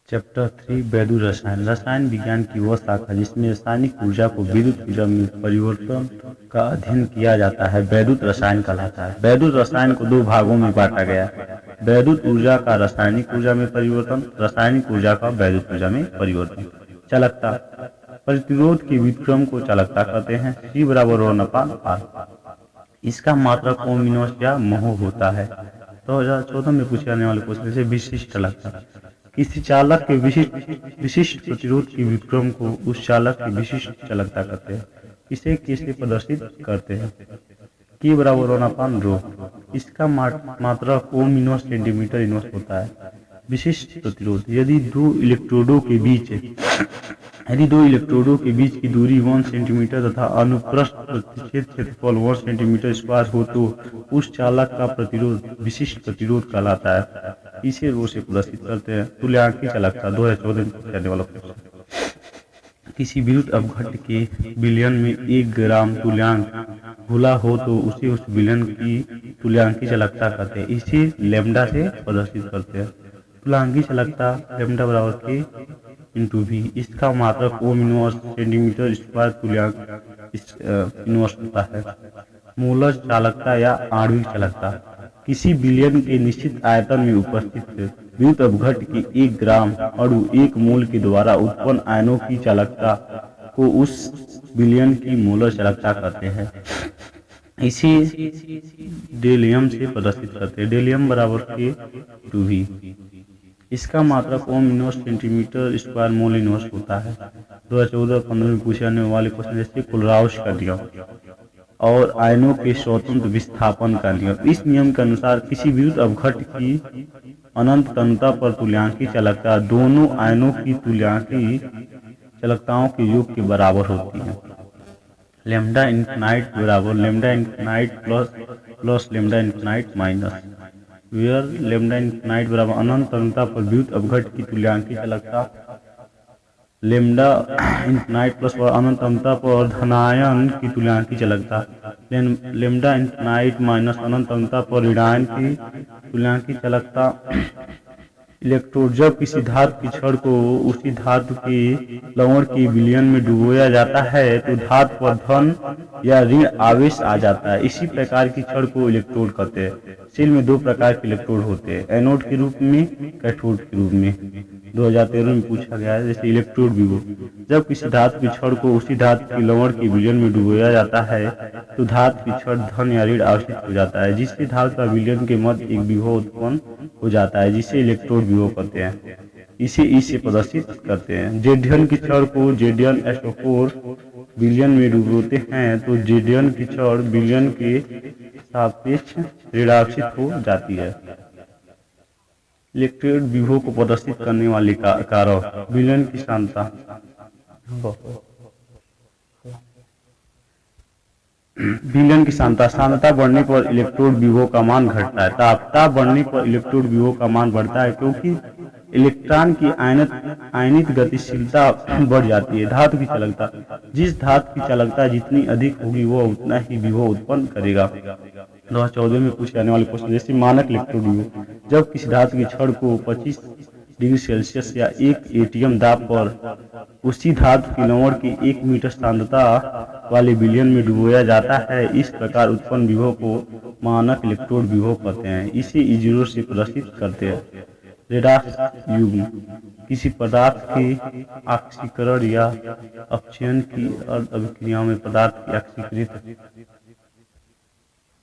Chapter 3 वैद्युत रसायन। रसायन विज्ञान की वह शाखा जिसमें रासायनिक ऊर्जा को विद्युत ऊर्जा में परिवर्तन का अध्ययन किया जाता है वैद्युत रसायन कहलाता है। वैद्युत रसायन को दो भागों में बांटा गया है, वैद्युत ऊर्जा का रासायनिक ऊर्जा में परिवर्तन, रासायनिक ऊर्जा का वैद्युत ऊर्जा में परिवर्तन। चालकता, प्रतिरोध के व्युत्क्रम को चालकता कहते हैं। C बराबर 1/R। इसका मात्रक ओम इनवर्स या महो होता है। 2014 में पूछे जाने वाले क्वेश्चन से विशिष्ट चालकता, किसी चालक के विशिष्ट प्रतिरोध के व्युत्क्रम को उस चालक की विशिष्ट चालकता कहते हैं। इसे कैसे प्रदर्शित करते हैं? K बराबर 1/ρ। इसका मात्रक ओम इनवर्स सेंटीमीटर इनवर्स होता है। विशिष्ट प्रतिरोध, यदि दो इलेक्ट्रोडों के बीच की दूरी 1 सेंटीमीटर तथा अनुप्रस्थ प्रतिच्छेद क्षेत्रफल 1 सेंटीमीटर स्क्वायर हो तो उस चालक का प्रतिरोध विशिष्ट प्रतिरोध कहलाता है। इसे रो से प्रदर्शित करते हैं। तुल्यांकी चालकता 2014 में पूछने वाला प्रश्न। किसी विद्युत अपघट्य के विलयन में 1 ग्राम तुल्यांक घुला हो तो उसे उस विलयन की तुल्यांकी चालकता कहते हैं। इसे लैम्डा से प्रदर्शित करते हैं। तुल्यांकी चालकता लैम्डा बराबर K इंटू V। इसका मात्रक ओम इनवर्स सेंटीमीटर स्क्वायर तुल्यांक इनवर्स होता है। मूलज चालकता या आणविक चालकता, किसी विलयन के निश्चित आयतन में उपस्थित विद्युत अपघट्य की 1 ग्राम अणु 1 मोल के द्वारा उत्पन्न आयनों की चालकता को उस विलयन की मोलर चालकता कहते हैं। इसे डेलियम से प्रदर्शित करते हैं। डेलियम बराबर K V। इसका मात्रक ohm inverse centimetre square mole inverse होता है। 2014-15 में पूछे जाने वाले क्वेश्चन जैसे कुलराउश का नियम और आयनों के स्वतंत्र विस्थापन का नियम। इस नियम के अनुसार किसी विद्युत अपघट्य की अनंत तन्यता पर तुल्यांकी चालकता दोनों आयनों की तुल्यांकी चालकताओं के योग के बराबर होती है। लैम्डा इन्फिनाइट बराबर lambda infinite plus lambda infinite minus, where lambda infinite बराबर अनंत तन्यता पर विद्युत अपघट्य की तुल्यांकी चालकता लैम्डा इन्फिनाइट प्लस अनंत तन्यता पर धनायन की तुल्यांकी चालकता लैम्डा इन्फिनाइट माइनस अनंत तन्यता पर ऋणायन की तुल्यांकी चालकता। इलेक्ट्रोड, जब किसी धातु की छड़ को उसी धातु के लवण के विलयन में डुबोया जाता है तो धातु पर धन या ऋण आवेश आ जाता है। इसी प्रकार की छड़ को इलेक्ट्रोड कहते हैं। सेल में 2 प्रकार के इलेक्ट्रोड होते हैं, एनोड के रूप में, कैथोड के रूप में। 2013 में पूछा गया है। जैसे इलेक्ट्रोड विभव, जब किसी धातु की छड़ को उसी धातु के लवण के विलयन में डुबोया जाता है तो धातु की छड़ धन या ऋण आवेशित हो जाता है, जिससे धातु का विलयन के मध्य एक विभव उत्पन्न हो जाता है, जिसे इलेक्ट्रोड विभव कहते हैं। इसे ई से प्रदर्शित करते हैं। जेडियन की छड़ को जेडियन SO4 विलयन में डुबोते हैं तो जेडियन की छड़ विलयन के सापेक्ष ऋणावेशित हो जाती है। इलेक्ट्रोड विभव को प्रदर्शित करने वाले कारक, विलयन की सांद्रता, विलयन की सांद्रता बढ़ने पर इलेक्ट्रोड विभव का मान घटता है। ताप बढ़ने पर इलेक्ट्रोड विभव का मान बढ़ता है क्योंकि इलेक्ट्रॉन की आयनित गतिशीलता बढ़ जाती है। धातु की चालकता, जिस धातु की चालकता जितनी अधिक होगी वह उतना ही विभव उत्पन्न करेगा। 2014 में पूछे जाने वाले क्वेश्चन जैसे मानक इलेक्ट्रोड विभव, जब किसी धातु की छड़ को 25 डिग्री सेल्सियस या 1 एटीएम दाब पर उसी धातु की लवण की 1 मीटर सांद्रता वाले विलयन में डुबोया जाता है, इस प्रकार उत्पन्न विभव को मानक इलेक्ट्रोड विभव कहते हैं। इसे E0 से प्रदर्शित करते हैं। रेडॉक्स युग्म, किसी पदार्थ के ऑक्सीकरण या अपचयन की अर्ध अभिक्रियाओं में पदार्थ की ऑक्सीकृत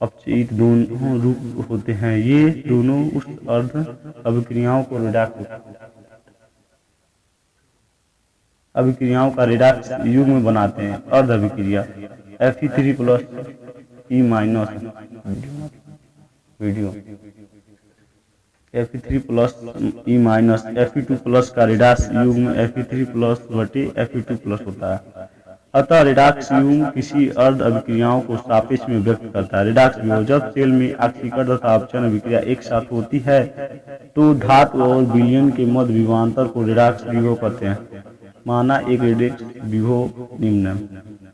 अपचयित दोनों रूप होते हैं। ये दोनों उस अर्ध अभिक्रियाओं का रेडॉक्स युग्म बनाते हैं। अर्ध अभिक्रिया Fe3 plus E minus Fe3 plus E minus Fe2 plus का रेडॉक्स युग्म Fe3 प्लस बटे Fe2 प्लस होता है। अतः रेडॉक्स युग्म किसी अर्ध अभिक्रियाओं को सापेक्ष में व्यक्त करता है। रेडॉक्स विभव, जब सेल में ऑक्सीकरण तथा अपचयन अभिक्रिया एक साथ होती है तो धातु और विलयन के मध्य विभवांतर को रेडॉक्स विभव कहते हैं। माना एक रेडॉक्स विभव निम्न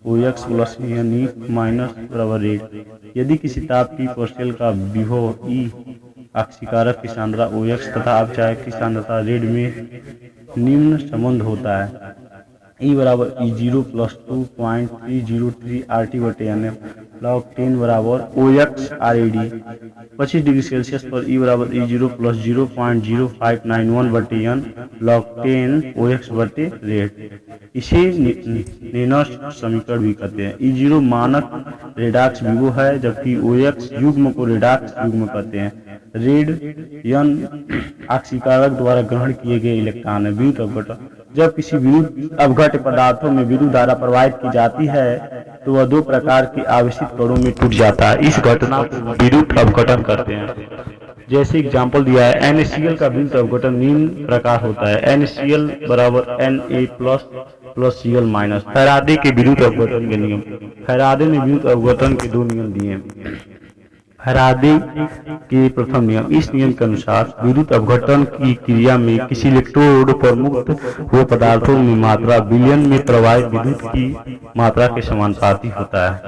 OX प्लस E माइनस बराबर रेड। यदि किसी ताप T पर सेल का विभव E ऑक्सीकारक की सांद्रता OX तथा अपचायक की सांद्रता रेड में निम्न संबंध होता है। E बराबर E0 प्लस 2.303 RT/NF log 10 बराबर OX RAD। 25 डिग्री सेल्सियस पर E बराबर E0 प्लस 0.0591/N log 10 OX/रेड। इसे नेनॉस समीकरण भी कहते हैं। E0 मानक रेडॉक्स विभव है, जबकि OX युग्म को रेडॉक्स युग्म कहते हैं। रेड यन ऑक्सीकारक द्वारा ग्रहण किए गए इलेक्ट्रॉन है। विद्युत अपघटन। जब किसी विद्युत अपघट्य पदार्थों में विद्युत धारा प्रवाहित की जाती है तो वह दो प्रकार के आवेशित कणों में टूट जाता है। इस घटना को विद्युत अपघटन कहते हैं। जैसे एग्जाम्पल दिया है, NaCl का विद्युत अपघटन निम्न प्रकार होता है। NaCl बराबर Na plus Cl minus. Faraday के विद्युत अपघटन के नियम। फैराडे ने विद्युत अपघटन के दो नियम दिए हैं। फैराडे के प्रथम नियम। इस नियम के अनुसार विद्युत अपघटन की क्रिया में किसी इलेक्ट्रोड पर मुक्त हुए पदार्थों में मात्रा विलयन में प्रवाहित विद्युत की मात्रा के समानुपाती होता है।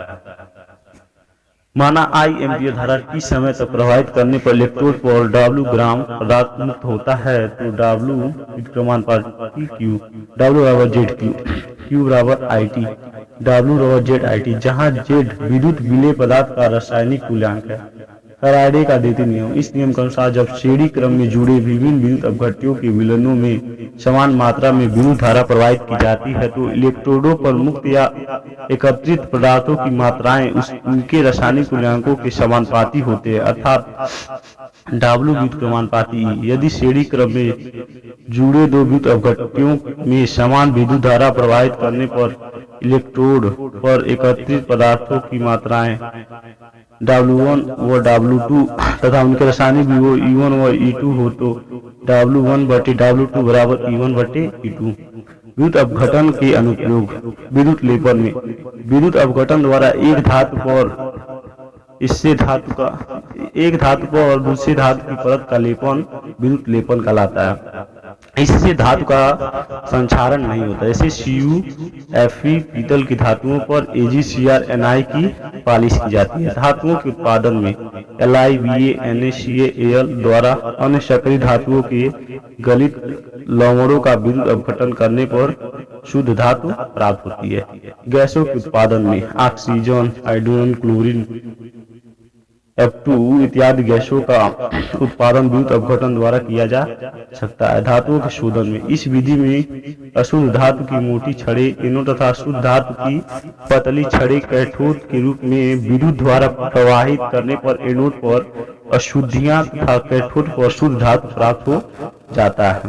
माना I एम्पीयर धारा T समय तक प्रवाहित करने पर इलेक्ट्रोड पर W ग्राम पदार्थ मुक्त होता है तो W विद्युत Q, W बराबर ZQ, Q बराबर IT, W बराबर ZIT, जहाँ Z विद्युत विलेय पदार्थ का रासायनिक तुल्यांक है। फैराडे का द्वितीय नियम। इस नियम के अनुसार जब श्रेणी क्रम में जुड़े विभिन्न विद्युत अपघट्यों के विलयनों में समान मात्रा में विद्युत धारा प्रवाहित की जाती है तो इलेक्ट्रोडों पर मुक्त या एकत्रित पदार्थों की मात्राएं उनके रासायनिक तुल्यांकों के समानुपाती होते हैं, अर्थात W विद्युत क्रमानुपाती E। यदि श्रेणी क्रम में जुड़े दो विद्युत अपघट्यों में समान विद्युत धारा प्रवाहित करने पर इलेक्ट्रोड पर एकत्रित पदार्थों की मात्राएं W1 व W2 तथा उनके रासायनिक विभव E1 व E2 हो तो W1/W2 बराबर E1/E2। विद्युत अपघटन के अनुप्रयोग। विद्युत लेपन में विद्युत अपघटन द्वारा एक धातु पर दूसरे धातु की परत का लेपन विद्युत लेपन कहलाता है। इससे धातु का संक्षारण नहीं होता। जैसे Cu, Fe पीतल की धातुओं पर AgCr Ni की पालिश की जाती है। धातुओं के उत्पादन में Li, Va, NaCl द्वारा अन्य सक्रिय धातुओं के गलित लवणों का विद्युत अपघटन करने पर शुद्ध धातु प्राप्त होती है। गैसों के उत्पादन में ऑक्सीजन, हाइड्रोजन, क्लोरीन, F2 इत्यादि गैसों का उत्पादन विद्युत अपघटन द्वारा किया जा सकता है। धातुओं के शोधन में इस विधि में अशुद्ध धातु की मोटी छड़ें एनोड तथा शुद्ध धातु की पतली छड़ें कैथोड के रूप में विद्युत द्वारा प्रवाहित करने पर एनोड पर अशुद्धियां तथा कैथोड पर शुद्ध धातु प्राप्त हो जाता है।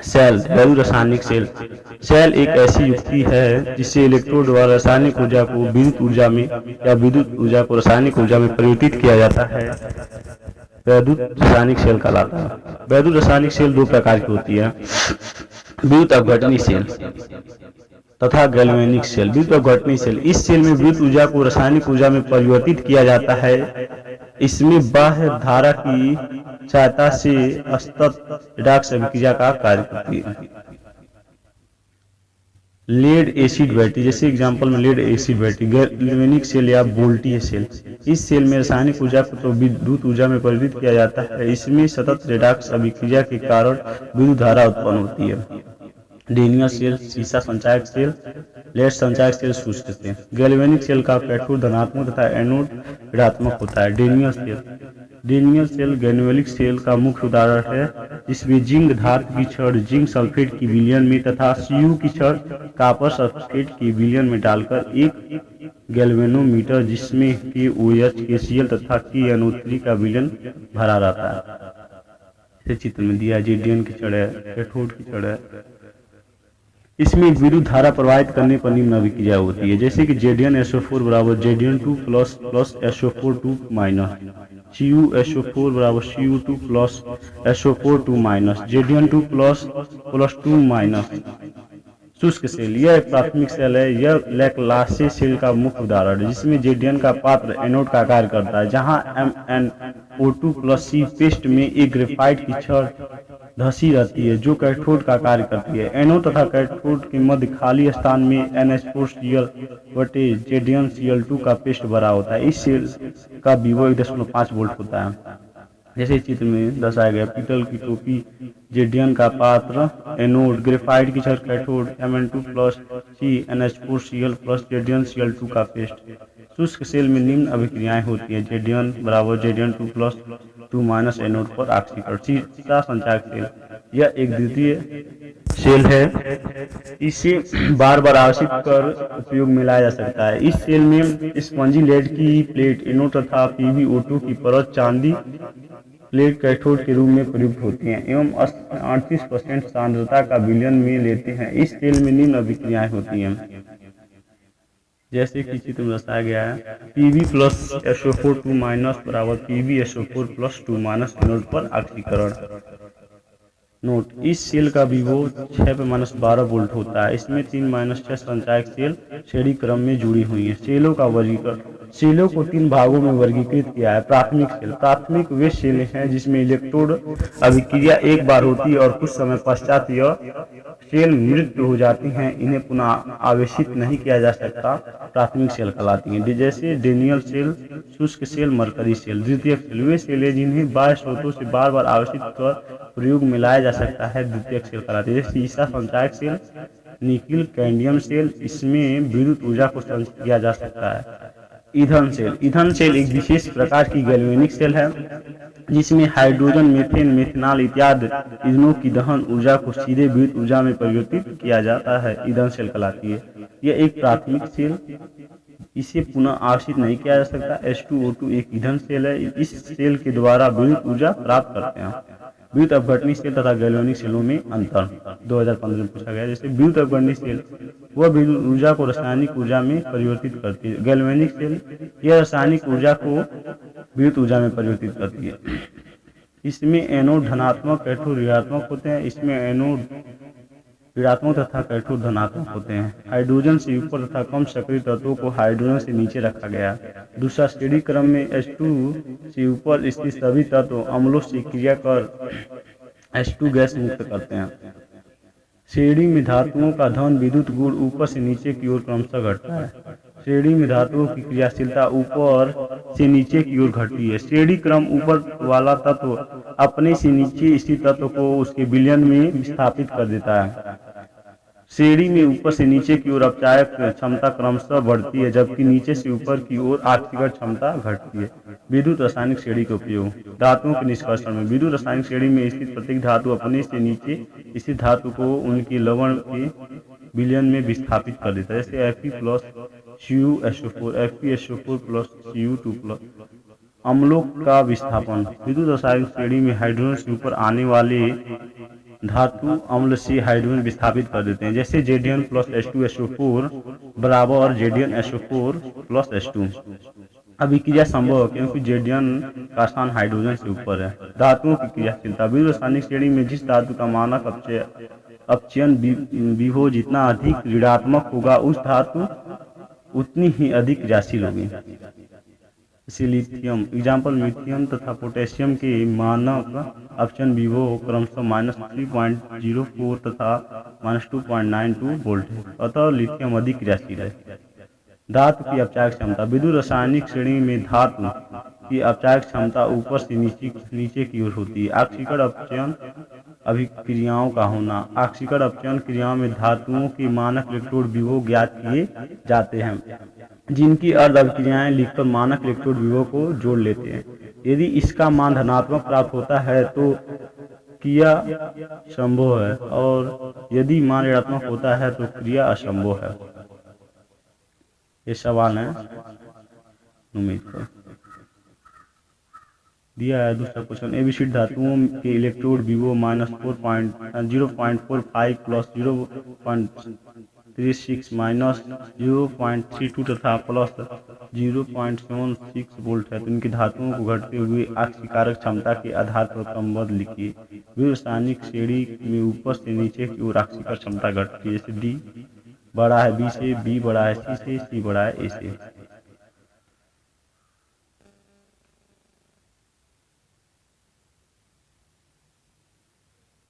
सेल गैर रासायनिक सेल। सेल एक ऐसी युक्ति है जिससे इलेक्ट्रोड द्वारा रासायनिक ऊर्जा को विद्युत ऊर्जा में या विद्युत ऊर्जा को रासायनिक ऊर्जा में परिवर्तित किया जाता है। वैद्युत रासायनिक सेल कहलाता है। वैद्युत रासायनिक सेल दो प्रकार की होती है, विद्युत अपघटनी सेल तथा गैल्वेनिक सेल। विद्युत अपघटनी सेल, इस सेल में विद्युत ऊर्जा को रासायनिक ऊर्जा में परिवर्तित किया जाता है। इसमें बाह्य धारा की सहायता से असतत रेडॉक्स अभिक्रिया का कार्य करती है। लेड एसिड बैटरी, जैसे एग्जांपल में lead acid battery. Galvanic cell या वोल्टीय सेल, इस सेल में रासायनिक ऊर्जा को तो विद्युत ऊर्जा में परिवर्तित किया जाता है। इसमें सतत रेडॉक्स अभिक्रिया के कारण विद्युत धारा उत्पन्न होती है। डेनियल सेल, सीसा संचायक सेल, लेड संचायक सेल शुष्क सेल। गैल्वेनिक सेल का कैथोड धनात्मक तथा एनोड ऋणात्मक होता है। Daniell cell, Daniell cell galvanic cell का मुख्य उदाहरण है, जिसमें जिंक धातु की छड़ जिंक सल्फेट की विलयन में तथा Cu की छड़ कॉपर सल्फेट की विलयन में डालकर एक गैल्वेनोमीटर जिसमें KOH, KCl तथा KNO3 का विलयन भरा रहता है। इस चित्र में दिया जेडियन की छड़ है, कैथोड की छड़ है। इसमें विद्युत धारा प्रवाहित करने पर निम्न अभिक्रिया होती है, जैसे कि ZnSO4 बराबर Zn2 plus SO4 2 minus, CuSO4 बराबर Cu2 plus SO4 2 minus, Zn2 plus 2 minus. शुष्क सेल, यह एक प्राथमिक सेल है। यह लैप्लासे सेल का मुख्य उदाहरण है, जिसमें Zn का पात्र एनोड का कार्य करता है, जहां MnO2 प्लस C पेस्ट में एक ग्रेफाइट की छड़ धसी रहती है जो कैथोड का कार्य करती है। एनोड तथा कैथोड के मध्य खाली स्थान में NH4Cl बटे ZnCl2 का पेस्ट भरा होता है। इस सेल का विभव 1.5 वोल्ट होता है। जैसे चित्र में दर्शाया गया, पीतल की टोपी जेडियन का पात्र एनोड, ग्रेफाइट की छड़ cathode, Mn2 plus CnH4Cl plus जेडियन Cl2 का पेस्ट। शुष्क सेल में निम्न अभिक्रियाएं होती हैं। जेडियन बराबर जेडियन 2 प्लस 2 माइनस एनोड पर ऑक्सीकरण। तीसरा संचायक सेल, यह एक द्वितीय सेल है, इसे बार बार आश्रित कर उपयोग में लाया जा सकता है। इस सेल में स्पंजी लेड की प्लेट एनोड तथा PbO2 की परत चांदी प्लेट कैथोड के रूप में प्रयुक्त होती हैं एवं 38% सांद्रता का विलयन में लेते हैं। इस सेल में निम्न अभिक्रियाएं होती हैं, जैसे कि चित्र में दर्शाया गया है। Pb प्लस SO4 2 माइनस बराबर PbSO4 प्लस 2 माइनस एनोड पर ऑक्सीकरण। नोट, इस सेल का विभव 6 - 12 वोल्ट होता है। इसमें 3 - 6 संचायक सेल श्रेणी क्रम में जुड़ी हुई हैं। सेलों का वर्गीकरण, सेलों को 3 भागों में वर्गीकृत किया है। प्राथमिक सेल, प्राथमिक वे सेल हैं जिसमें इलेक्ट्रोड अभिक्रिया एक बार होती है और कुछ समय पश्चात यह सेल मृत हो जाती हैं, इन्हें पुनः आवेशित नहीं किया जा सकता, प्राथमिक सेल कहलाती हैं। जैसे डेनियल सेल, शुष्क सेल, मरकरी सेल। द्वितीयक सेल, वे सेल हैं जिन्हें बाह्य स्रोतों से बार बार आवेशित कर प्रयोग में लाया जा सकता है, द्वितीयक सेल कहलाती है। तीसरा संचायक सेल, निकिल कैडमियम सेल, इसमें विद्युत ऊर्जा को संचित किया जा सकता है। ईंधन सेल, ईंधन सेल एक विशेष प्रकार की गैल्वेनिक सेल है जिसमें हाइड्रोजन, मीथेन, मेथनॉल इत्यादि ईंधनों की दहन ऊर्जा को सीधे विद्युत ऊर्जा में परिवर्तित किया जाता है, ईंधन सेल कहलाती है। यह एक प्राथमिक सेल, इसे पुनः आवेशित नहीं किया जा सकता। H2O2 एक ईंधन सेल है, इस सेल के द्वारा विद्युत ऊर्जा प्राप्त करते हैं। विद्युत अपघटनी सेल तथा गैल्वेनिक सेलों में अंतर 2015 में पूछा गया। जैसे विद्युत अपघटनी सेल, वह विद्युत ऊर्जा को रासायनिक ऊर्जा में परिवर्तित करती है। गैल्वेनिक सेल, यह रासायनिक ऊर्जा को विद्युत ऊर्जा में परिवर्तित करती है। इसमें एनोड धनात्मक, कैथोड ऋणात्मक होते हैं। इसमें एनोड ऋणात्मक तथा कैथोड धनात्मक होते हैं। हाइड्रोजन से ऊपर तथा कम सक्रिय तत्वों को हाइड्रोजन से नीचे रखा गया। दूसरा, श्रेणी क्रम में H2 से ऊपर स्थित सभी तत्व अम्लों से क्रिया कर H2 गैस मुक्त करते हैं। श्रेणी में धातुओं का धन विद्युत गुण ऊपर से नीचे की ओर क्रमशः घटता है। श्रेणी में धातुओं की क्रियाशीलता ऊपर से नीचे की ओर घटती है। श्रेणी क्रम ऊपर वाला तत्व अपने से नीचे स्थित तत्व को उसके विलयन में विस्थापित कर देता है। श्रेणी में ऊपर से नीचे की ओर अपचायक क्षमता क्रमशः बढ़ती है, जबकि नीचे से ऊपर की ओर ऑक्सीकरण क्षमता घटती है। विद्युत रासायनिक श्रेणी का उपयोग, धातुओं के निष्कर्षण में विद्युत रासायनिक श्रेणी में स्थित प्रत्येक धातु अपने से नीचे स्थित धातु को उनके लवण के विलयन में विस्थापित कर देता है। जैसे Fe plus CuSO4, FeSO4 plus Cu2 plus. अम्लों का विस्थापन, विद्युत रासायनिक श्रेणी में हाइड्रोजन से ऊपर आने वाले धातु अम्ल से हाइड्रोजन विस्थापित कर देते हैं। जैसे जेडियन प्लस H2SO4 बराबर जेडियन SO4 प्लस H2। अभिक्रिया संभव है क्योंकि जेडियन का स्थान हाइड्रोजन से ऊपर है। धातुओं की क्रियाशीलता, विद्युत रासायनिक श्रेणी में जिस धातु का मानक अपचयन विभव जितना अधिक ऋणात्मक होगा, उस धातु उतनी ही अधिक क्रियाशील होगी। जैसे लिथियम, एग्जाम्पल लिथियम तथा पोटेशियम के मानक अपचयन विभव क्रमशः -3.04 तथा -2.92 वोल्ट है, अतः लिथियम अधिक क्रियाशील है। धातु की अपचायक क्षमता, विद्युत रासायनिक श्रेणी में धातु की अपचायक क्षमता ऊपर से नीचे की ओर होती है। ऑक्सीकरण अपचयन अभिक्रियाओं का होना, ऑक्सीकरण अपचयन क्रियाओं में धातुओं के मानक इलेक्ट्रोड विभव ज्ञात किए जाते हैं, जिनकी अर्ध अभिक्रियाएं लिखकर मानक इलेक्ट्रोड विभव को जोड़ लेते हैं। यदि इसका मान धनात्मक प्राप्त होता है तो क्रिया संभव है और यदि मान ऋणात्मक होता है तो क्रिया असंभव है। ये सवाल है उम्मीद पर दिया है। दूसरा क्वेश्चन, एबिसिड धातुओं के इलेक्ट्रोड विभव -0.45 प्लस 0.36 माइनस 0.32 तथा प्लस 0.76 वोल्ट है, तो इनकी धातुओं को घटते हुए ऑक्सीकारक क्षमता के आधार पर क्रमबद्ध लिखिए। विद्युत रासायनिक श्रेणी में ऊपर से नीचे की ओर ऑक्सीकरण क्षमता घटती है। जैसे D बड़ा है B से, B बड़ा है C से, C बड़ा है A से।